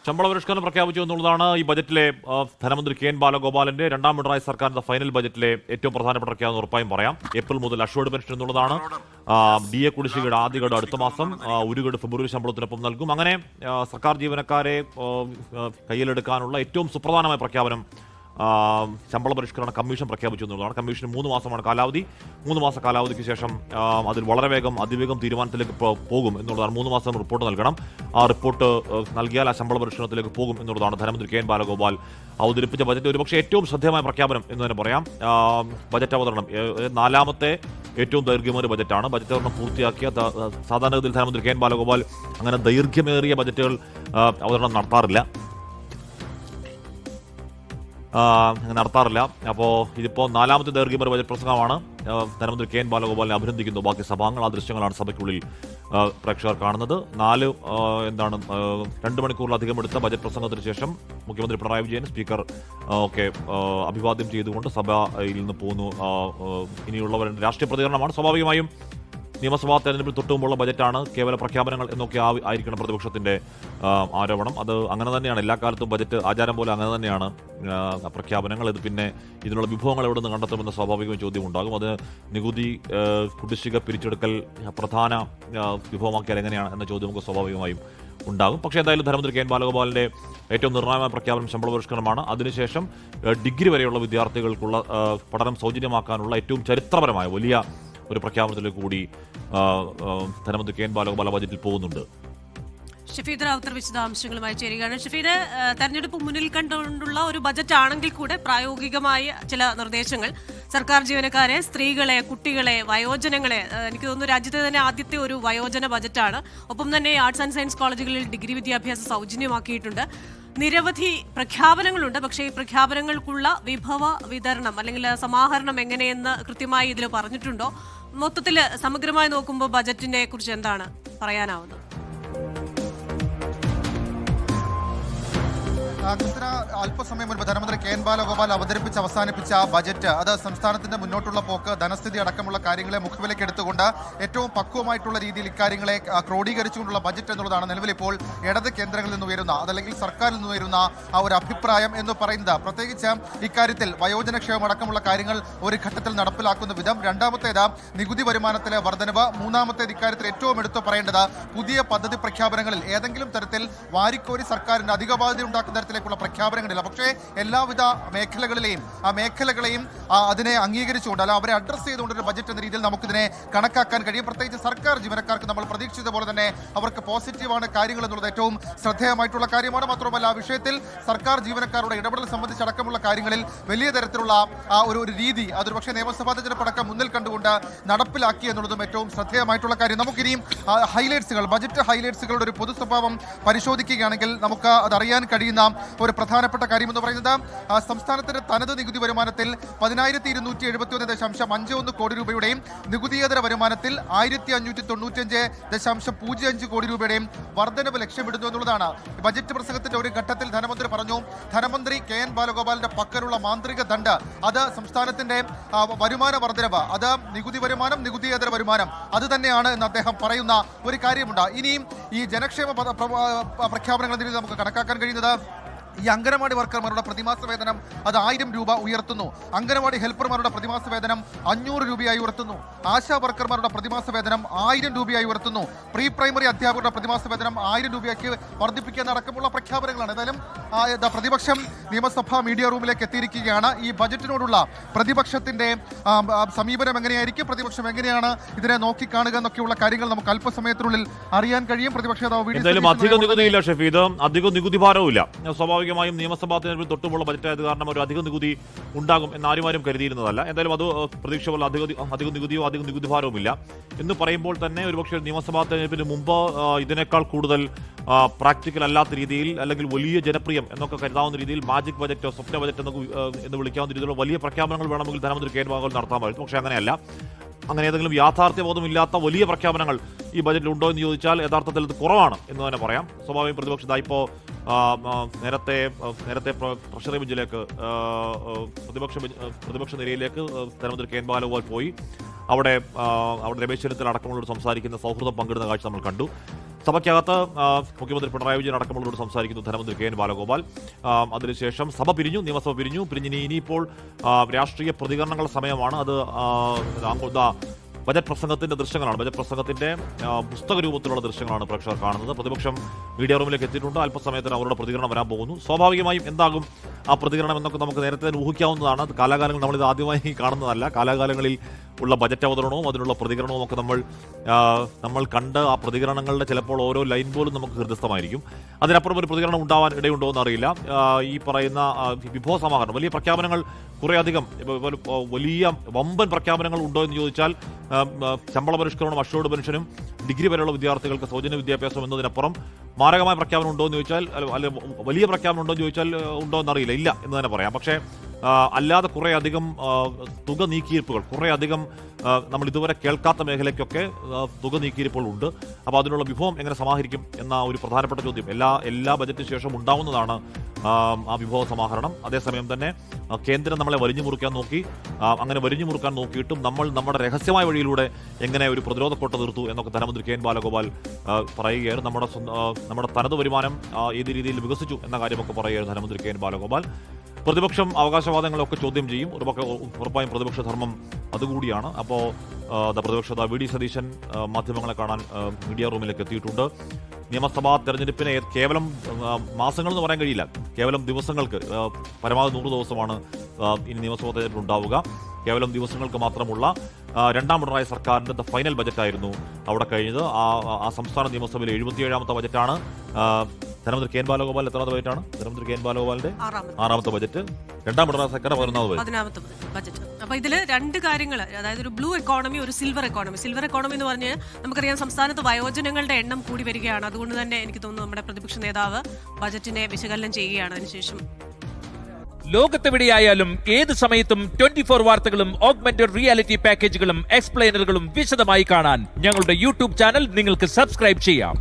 ശമ്പള പരിഷ്കരണം പ്രഖ്യാപിച്ചു എന്നുള്ളതാണ് ഈ ബജറ്റിലെ ധനമന്ത്രി കെ എൻ ബാലഗോപാലിന്റെ രണ്ടാം പിണറായി സർക്കാരിന്റെ ഫൈനൽ ബജറ്റിലെ ഏറ്റവും പ്രധാനപ്പെട്ട പ്രഖ്യാപനം ഉറപ്പായും പറയാം. ഏപ്രിൽ മുതൽ അഷ്വേർഡ് പെൻഷൻ എന്നുള്ളതാണ്. DA കുടിശ്ശികയുടെ ആദ്യ ഗഡു അടുത്ത മാസം, ഒരു ഗഡു ഫെബ്രുവരി ശമ്പളത്തിനൊപ്പം നൽകും. അങ്ങനെ സർക്കാർ ജീവനക്കാരെ കയ്യിലെടുക്കാനുള്ള ഏറ്റവും സുപ്രധാനമായ പ്രഖ്യാപനം ശമ്പള പരിഷ്കരണ കമ്മീഷൻ പ്രഖ്യാപിച്ചു എന്നുള്ളതാണ്. കമ്മീഷന് 3 മാസമാണ് കാലാവധി. 3 മാസ കാലാവധിക്ക് ശേഷം അതിൽ വളരെ അതിവേഗം തീരുമാനത്തിലേക്ക് പോകും എന്നുള്ളതാണ്. 3 മാസം റിപ്പോർട്ട് നൽകണം. ആ റിപ്പോർട്ട് നൽകിയാൽ ആ ശമ്പള പരിഷ്കരണത്തിലേക്ക് പോകും എന്നുള്ളതാണ് ധനമന്ത്രി കെ എൻ ബാലഗോപാൽ അവതരിപ്പിച്ച ബജറ്റ് ഒരുപക്ഷെ ഏറ്റവും ശ്രദ്ധേയമായ പ്രഖ്യാപനം എന്ന് തന്നെ പറയാം. ബജറ്റ് അവതരണം 4ാമത്തെ ഏറ്റവും ദൈർഘ്യമേറിയ ബജറ്റാണ്. ബജറ്റ് അവതരണം പൂർത്തിയാക്കിയ സാധാരണഗതിയിൽ ധനമന്ത്രി കെ എൻ ബാലഗോപാൽ അങ്ങനെ ദൈർഘ്യമേറിയ ബജറ്റുകൾ അവതരണം നടത്താറില്ല. അപ്പോൾ ഇതിപ്പോൾ 4ാമത്തെ ദൈർഘ്യമേറിയ ബജറ്റ് പ്രസംഗമാണ്. ധനമന്ത്രി കെ എൻ ബാലഗോപാലിനെ അഭിനന്ദിക്കുന്നു ബാക്കി സഭാംഗങ്ങൾ. ആ ദൃശ്യങ്ങളാണ് സഭയ്ക്കുള്ളിൽ പ്രേക്ഷകർ കാണുന്നത്. 2 മണിക്കൂറിലധികം എടുത്ത ബജറ്റ് പ്രസംഗത്തിന് ശേഷം മുഖ്യമന്ത്രി പിണറായി വിജയൻ, സ്പീക്കർ ഒക്കെ അഭിവാദ്യം ചെയ്തുകൊണ്ട് സഭയിൽ നിന്ന് പോകുന്നു. ഇനിയുള്ളവരുടെ രാഷ്ട്രീയ പ്രതികരണമാണ്. സ്വാഭാവികമായും നിയമസഭാ തെരഞ്ഞെടുപ്പിൽ തൊട്ടുമുമ്പുള്ള ബജറ്റാണ്, കേവല പ്രഖ്യാപനങ്ങൾ എന്നൊക്കെ ആയിരിക്കണം പ്രതിപക്ഷത്തിന്റെ ആരോപണം. അത് അങ്ങനെ തന്നെയാണ്. എല്ലാ കാലത്തും ബജറ്റ് ആചാരം പോലെ അങ്ങനെ തന്നെയാണ് പ്രഖ്യാപനങ്ങൾ. ഇത് പിന്നെ ഇതിനുള്ള വിഭവങ്ങൾ എവിടെ നിന്ന് കണ്ടെത്തുമെന്ന സ്വാഭാവികമായ ചോദ്യം ഉണ്ടാകും. അത് നികുതി കുടിശ്ശിക പിരിച്ചെടുക്കൽ പ്രധാന വിഭവമാക്കിയാൽ എങ്ങനെയാണ് എന്ന ചോദ്യം നമുക്ക് സ്വാഭാവികമായും ഉണ്ടാകും. പക്ഷേ എന്തായാലും ധനമന്ത്രി കെ എൻ ബാലഗോപാലിന്റെ ഏറ്റവും നിർണായകമായ പ്രഖ്യാപനം ശമ്പള പരിഷ്കരണമാണ്. അതിനുശേഷം ഡിഗ്രി വരെയുള്ള വിദ്യാർത്ഥികൾക്കുള്ള പഠനം സൗജന്യമാക്കാനുള്ള ഏറ്റവും ചരിത്രപരമായ വലിയ ഒരു പ്രഖ്യാപനത്തിലേക്ക് കൂടി ധനമന്ത്രി കെ എൻ ബാലഗോപാൽ ബജറ്റിൽ പോകുന്നുണ്ട്. ഷഫീദ് റാവുത്തർ വിശദാംശങ്ങളുമായി ചേരുകയാണ്. ഷഫീദ്, തെരഞ്ഞെടുപ്പ് മുന്നിൽ കണ്ടുകൊണ്ടുള്ള ഒരു ബജറ്റ് ആണെങ്കിൽ കൂടെ പ്രായോഗികമായ ചില നിർദ്ദേശങ്ങൾ സർക്കാർ ജീവനക്കാരെ, സ്ത്രീകളെ, കുട്ടികളെ, വയോജനങ്ങളെ, എനിക്ക് തോന്നുന്നു രാജ്യത്തെ തന്നെ ആദ്യത്തെ ഒരു വയോജന ബജറ്റാണ്. ഒപ്പം തന്നെ ആർട്സ് ആൻഡ് സയൻസ് കോളേജുകളിൽ ഡിഗ്രി വിദ്യാഭ്യാസം സൗജന്യമാക്കിയിട്ടുണ്ട്. നിരവധി പ്രഖ്യാപനങ്ങളുണ്ട്. പക്ഷേ ഈ പ്രഖ്യാപനങ്ങൾക്കുള്ള വിഭവ വിതരണം അല്ലെങ്കിൽ സമാഹരണം എങ്ങനെയെന്ന് കൃത്യമായി ഇതിൽ പറഞ്ഞിട്ടുണ്ടോ? മൊത്തത്തിൽ സമഗ്രമായി നോക്കുമ്പോൾ ബജറ്റിനെ കുറിച്ച് എന്താണ് പറയാനാവുന്നത്? അല്പസമയം മുൻപ് ധനമന്ത്രി കെ എൻ ബാലഗോപാൽ അവസാനിപ്പിച്ച ബജറ്റ് അത് സംസ്ഥാനത്തിന്റെ മുന്നോട്ടുള്ള പോക്ക്, ധനസ്ഥിതി അടക്കമുള്ള കാര്യങ്ങളെ മുഖവിലേക്ക് എടുത്തുകൊണ്ട് ഏറ്റവും പക്വമായിട്ടുള്ള രീതിയിൽ ഇക്കാര്യങ്ങളെ ക്രോഡീകരിച്ചുകൊണ്ടുള്ള ബജറ്റ് എന്നുള്ളതാണ് നിലവിൽ ഇപ്പോൾ ഇടത് കേന്ദ്രങ്ങളിൽ നിന്ന് ഉയരുന്ന, അതല്ലെങ്കിൽ സർക്കാരിൽ നിന്ന് ഉയരുന്ന ആ ഒരു അഭിപ്രായം എന്ന് പറയുന്നത്. പ്രത്യേകിച്ച് ഇക്കാര്യത്തിൽ വയോജനക്ഷേമം അടക്കമുള്ള കാര്യങ്ങൾ ഒരു ഘട്ടത്തിൽ നടപ്പിലാക്കുന്ന വിധം, രണ്ടാമത്തേത് നികുതി വരുമാനത്തിലെ വർധനവ്, മൂന്നാമത്തേത് ഇക്കാര്യത്തിൽ ഏറ്റവും എടുത്തു പറയേണ്ടത് പുതിയ പദ്ധതി പ്രഖ്യാപനങ്ങളിൽ ഏതെങ്കിലും തരത്തിൽ വാരിക്കോരി സർക്കാരിന് അധിക ബാധ്യത ഉണ്ടാക്കുന്ന തരത്തിലേക്കുള്ള പ്രഖ്യാപനങ്ങളില്ല. പക്ഷേ എല്ലാവിധ മേഖലകളെയും അതിനെ അംഗീകരിച്ചുകൊണ്ട്, അല്ല അവരെ അഡ്രസ് ചെയ്തുകൊണ്ടൊരു ബജറ്റ് എന്ന രീതിയിൽ നമുക്കിതിനെ കണക്കാക്കാൻ കഴിയും. പ്രത്യേകിച്ച് സർക്കാർ ജീവനക്കാർക്ക് നമ്മൾ പ്രതീക്ഷിച്ച പോലെ തന്നെ അവർക്ക് പോസിറ്റീവാണ് കാര്യങ്ങൾ എന്നുള്ളത് ഏറ്റവും ശ്രദ്ധേയമായിട്ടുള്ള കാര്യമാണ്. മാത്രമല്ല ആ വിഷയത്തിൽ സർക്കാർ ജീവനക്കാരുടെ ഇടപെടൽ സംബന്ധിച്ചടക്കമുള്ള കാര്യങ്ങളിൽ വലിയ തരത്തിലുള്ള ഒരു രീതി അതൊരു പക്ഷേ നിയമസഭാ തെരഞ്ഞെടുപ്പടക്കം മുന്നിൽ കണ്ടുകൊണ്ട് നടപ്പിലാക്കി എന്നുള്ളതും ഏറ്റവും ശ്രദ്ധേയമായിട്ടുള്ള കാര്യം. നമുക്കിനിയും ബജറ്റ് ഹൈലൈറ്റ്സുകളുടെ ഒരു പൊതു സ്വഭാവം പരിശോധിക്കുകയാണെങ്കിൽ നമുക്ക് അതറിയാൻ കഴിയുന്ന ഒരു പ്രധാനപ്പെട്ട കാര്യം എന്ന് പറയുന്നത് സംസ്ഥാനത്തിന്റെ തനത് നികുതി വരുമാനത്തിൽ 10,271.51 കോടി രൂപയുടെയും നികുതിയേതര വരുമാനത്തിൽ 1,595.05 കോടി രൂപയുടെയും വർധനവ് ലക്ഷ്യമിടുന്നു എന്നുള്ളതാണ്. ബജറ്റ് പ്രസംഗത്തിന്റെ ഒരു ഘട്ടത്തിൽ ധനമന്ത്രി പറഞ്ഞു, ധനമന്ത്രി കെ എൻ ബാലഗോപാലിന്റെ പക്കലുള്ള മാന്ത്രിക ദണ്ഡ് അത് സംസ്ഥാനത്തിന്റെ വരുമാന വർധനവ്, അത് നികുതി വരുമാനം, നികുതിയേതര വരുമാനം അത് തന്നെയാണ് എന്ന് അദ്ദേഹം പറയുന്ന ഒരു കാര്യമുണ്ട്. ഇനിയും ഈ ജനക്ഷേമ പ്രഖ്യാപനങ്ങളിൽ നമുക്ക് കണക്കാക്കാൻ കഴിയുന്നത് ഈ അംഗനവാടി വർക്കർമാരുടെ പ്രതിമാസ വേതനം അത് 1000 രൂപ ഉയർത്തുന്നു. അംഗനവാടി ഹെൽപ്പർമാരുടെ പ്രതിമാസ വേതനം 500 രൂപയായി ഉയർത്തുന്നു. ആശാ വർക്കർമാരുടെ പ്രതിമാസ വേതനം 1000 രൂപയായി ഉയർത്തുന്നു. പ്രീ പ്രൈമറി അധ്യാപകരുടെ പ്രതിമാസ വേതനം 1000 രൂപയാക്കി വർദ്ധിപ്പിക്കാൻ അടക്കമുള്ള പ്രഖ്യാപനങ്ങളാണ്. ഏതായാലും പ്രതിപക്ഷം നിയമസഭാ മീഡിയ റൂമിലേക്ക് എത്തിയിരിക്കുകയാണ്. ഈ ബജറ്റിനോടുള്ള പ്രതിപക്ഷത്തിന്റെ സമീപനം എങ്ങനെയായിരിക്കും, പ്രതിപക്ഷം എങ്ങനെയാണ് ഇതിനെ നോക്കിക്കാണുക എന്നൊക്കെയുള്ള കാര്യങ്ങൾ നമുക്ക് അല്പസമയത്തിനുള്ളിൽ അറിയാൻ കഴിയും. പ്രതിപക്ഷ നേതാവ് അധിക നികുതിയില്ല ഷഫീദ്, അധികം നികുതി ഭാരവുമില്ല. സ്വാഭാവികമായും നിയമസഭാ തെരഞ്ഞെടുപ്പിൽ തൊട്ടുമുള്ള ബജറ്റായത് കാരണം ഒരു അധിക നികുതി ഉണ്ടാകും എന്നാരും കരുതിയിരുന്നതല്ല. എന്തായാലും അത് പ്രതീക്ഷ പോലെ അധിക നികുതിയോ അധിക നികുതി ഭാരവുമില്ല എന്ന് പറയുമ്പോൾ തന്നെ ഒരുപക്ഷെ നിയമസഭാ തെരഞ്ഞെടുപ്പിന് മുമ്പ് ഇതിനേക്കാൾ കൂടുതൽ പ്രാക്ടിക്കൽ അല്ലാത്ത രീതിയിൽ, അല്ലെങ്കിൽ വലിയ ജനപ്രിയം എന്നൊക്കെ കരുതാവുന്ന രീതിയിൽ മാജിക് ബജറ്റോ സ്വപ്ന ബജറ്റ് എന്ന് വിളിക്കാവുന്ന രീതിയിലുള്ള വലിയ പ്രഖ്യാപനങ്ങൾ വേണമെങ്കിൽ ധനമന്ത്രി കെ എൻ ബാലഗോപാൽ നടത്താമായിരുന്നു. പക്ഷേ അങ്ങനെയല്ല. അങ്ങനെ ഏതെങ്കിലും യാഥാർത്ഥ്യബോധമില്ലാത്ത വലിയ പ്രഖ്യാപനങ്ങൾ ഈ ബജറ്റിൽ ഉണ്ടോ എന്ന് ചോദിച്ചാൽ യഥാർത്ഥത്തിൽ ഇത് കുറവാണ് എന്ന് തന്നെ പറയാം. സ്വാഭാവികം പ്രതിപക്ഷത ഇപ്പോൾ നേരത്തെ ട്രഷറി ബെഞ്ചിലേക്ക് പ്രതിപക്ഷ നിരയിലേക്ക് ധനമന്ത്രി കെ എൻ ബാലഗോപാൽ പോയി അവിടെ രമേശ് ചെന്നിത്തല അടക്കമുള്ളവർ സംസാരിക്കുന്ന സൗഹൃദം പങ്കിടുന്ന കാഴ്ച നമ്മൾ കണ്ടു. സഭയ്ക്കകത്ത് മുഖ്യമന്ത്രി പിണറായി വിജയൻ അടക്കമുള്ളവരോട് സംസാരിക്കുന്നു ധനമന്ത്രി കെ എൻ ബാലഗോപാൽ. അതിനുശേഷം സഭ പിരിഞ്ഞു, നിയമസഭ പിരിഞ്ഞു. ഇനിയിപ്പോൾ രാഷ്ട്രീയ പ്രതികരണങ്ങളുടെ സമയമാണ്. അത് ബജറ്റ് പ്രസംഗത്തിന്റെ ദൃശ്യങ്ങളാണ്. ബജറ്റ് പ്രസംഗത്തിന്റെ പുസ്തക രൂപത്തിലുള്ള ദൃശ്യങ്ങളാണ് പ്രേക്ഷകർ കാണുന്നത്. പ്രതിപക്ഷം മീഡിയ റൂമിലേക്ക് എത്തിയിട്ടുണ്ട്. അല്പസമയത്തിന് അവരുടെ പ്രതികരണം വരാൻ പോകുന്നു. സ്വാഭാവികമായും എന്താകും ആ പ്രതികരണം എന്നൊക്കെ നമുക്ക് നേരത്തെ ഊഹിക്കാവുന്നതാണ്. കാലാകാലങ്ങൾ നമ്മളിത് ആദ്യമായി കാണുന്നതല്ല. കാലാകാലങ്ങളിൽ ഉള്ള ബജറ്റ് അവതരണവും അതിനുള്ള പ്രതികരണവും ഒക്കെ നമ്മൾ കണ്ട് ആ പ്രതികരണങ്ങളുടെ ചിലപ്പോൾ ഓരോ ലൈൻ പോലും നമുക്ക് ഹൃദയസ്ഥമായിരിക്കും. അതിനപ്പുറം ഒരു പ്രതികരണം ഉണ്ടാവാൻ ഇടയുണ്ടോ എന്നറിയില്ല. ഈ പറയുന്ന വിഭവ സമാഹരണം, വലിയ പ്രഖ്യാപനങ്ങൾ, കുറേയധികം വലിയ വമ്പൻ പ്രഖ്യാപനങ്ങൾ ഉണ്ടോ എന്ന് ചോദിച്ചാൽ ശമ്പള പരിഷ്കരണം, അഷ്വേർഡ് പെൻഷനും ഡിഗ്രി വരെയുള്ള വിദ്യാർത്ഥികൾക്ക് സൗജന്യ വിദ്യാഭ്യാസം എന്നതിനപ്പുറം മാരകമായ പ്രഖ്യാപനം ഉണ്ടോ എന്ന് ചോദിച്ചാൽ, അല്ലെ വലിയ പ്രഖ്യാപനം ഉണ്ടോ എന്ന് ചോദിച്ചാൽ ഉണ്ടോ എന്നറിയില്ല. ഇല്ല എന്ന് തന്നെ പറയാം. പക്ഷേ അല്ലാതെ കുറേയധികം തുക നീക്കിയിരിപ്പുകൾ, കുറേയധികം നമ്മൾ ഇതുവരെ കേൾക്കാത്ത മേഖലയ്ക്കൊക്കെ തുക നീക്കിയിരിപ്പുകൾ ഉണ്ട്. അപ്പോൾ അതിനുള്ള വിഭവം എങ്ങനെ സമാഹരിക്കും എന്ന ഒരു പ്രധാനപ്പെട്ട ചോദ്യം എല്ലാ ബജറ്റിന് ശേഷം ഉണ്ടാവുന്നതാണ് ആ വിഭവ സമാഹരണം. അതേസമയം തന്നെ കേന്ദ്രം നമ്മളെ വലിഞ്ഞു മുറുക്കാൻ നോക്കി. അങ്ങനെ വലിഞ്ഞു മുറുക്കാൻ നോക്കിയിട്ടും നമ്മൾ നമ്മുടെ രഹസ്യമായ വഴിയിലൂടെ എങ്ങനെ ഒരു പ്രതിരോധ കോട്ട തീർത്തു എന്നൊക്കെ ധനമന്ത്രി കെ എൻ ബാലഗോപാൽ പറയുകയായിരുന്നു. നമ്മുടെ തനത് വരുമാനം ഏത് രീതിയിൽ വികസിച്ചു എന്ന കാര്യമൊക്കെ പറയുകയായിരുന്നു ധനമന്ത്രി കെ എൻ ബാലഗോപാൽ. പ്രതിപക്ഷം അവകാശവാദങ്ങളൊക്കെ ചോദ്യം ചെയ്യും. ഉറപ്പായും പ്രതിപക്ഷ ധർമ്മം അതുകൂടിയാണ്. അപ്പോൾ പ്രതിപക്ഷ വി ഡി സതീശൻ മാധ്യമങ്ങളെ കാണാൻ മീഡിയ റൂമിലേക്ക് എത്തിയിട്ടുണ്ട്. നിയമസഭാ തെരഞ്ഞെടുപ്പിനെ കേവലം മാസങ്ങളെന്ന് പറയാൻ കഴിയില്ല, കേവലം ദിവസങ്ങൾക്ക്, പരമാവധി 100 ദിവസമാണ് ഇനി നിയമസഭാ തെരഞ്ഞെടുപ്പ് ഉണ്ടാവുക. കേവലം ദിവസങ്ങൾക്ക് മാത്രമുള്ള രണ്ടാം പിണറായി സർക്കാരിൻ്റെ ഫൈനൽ ബജറ്റായിരുന്നു അവിടെ കഴിഞ്ഞത്. ആ സംസ്ഥാന നിയമസഭയിലെ 77ാമത്തെ ബജറ്റാണ്. ധനമന്ത്രി കെ എൻ ബാലഗോപാൽ എത്രാമത്തെ ബജറ്റാണ്? ധനമന്ത്രി കെ എൻ ബാലഗോപാലിന്റെ 6ാമത്തെ ബജറ്റ്. രണ്ടാം പിണറായി സർക്കാർ 11ാമത്തെ ബജറ്റ്. അപ്പൊ ഇതില് രണ്ട് കാര്യങ്ങൾ, അതായത് ഒരു ബ്ലൂ എക്കോണമി, ഒരു സിൽവർ എക്കോണമി. സിൽവർ എക്കോണമി എന്ന് പറഞ്ഞാൽ നമുക്കറിയാം സംസ്ഥാനത്ത് വയോജനങ്ങളുടെ എണ്ണം കൂടി വരികയാണ്. അതുകൊണ്ട് തന്നെ എനിക്ക് തോന്നുന്നു നമ്മുടെ പ്രതിപക്ഷ നേതാവ് ബജറ്റിനെ വിശകലനം ചെയ്യുകയാണ്. അതിനുശേഷം ലോകത്തെവിടെയായാലും ഏത് സമയത്തും 24 വാർത്തകളും ഓഗ്മെന്റഡ് റിയാലിറ്റി പാക്കേജുകളും എക്സ്പ്ലെയിനറുകളും വിശദമായി കാണാൻ ഞങ്ങളുടെ യൂട്യൂബ് ചാനൽ നിങ്ങൾക്ക് സബ്സ്ക്രൈബ് ചെയ്യാം.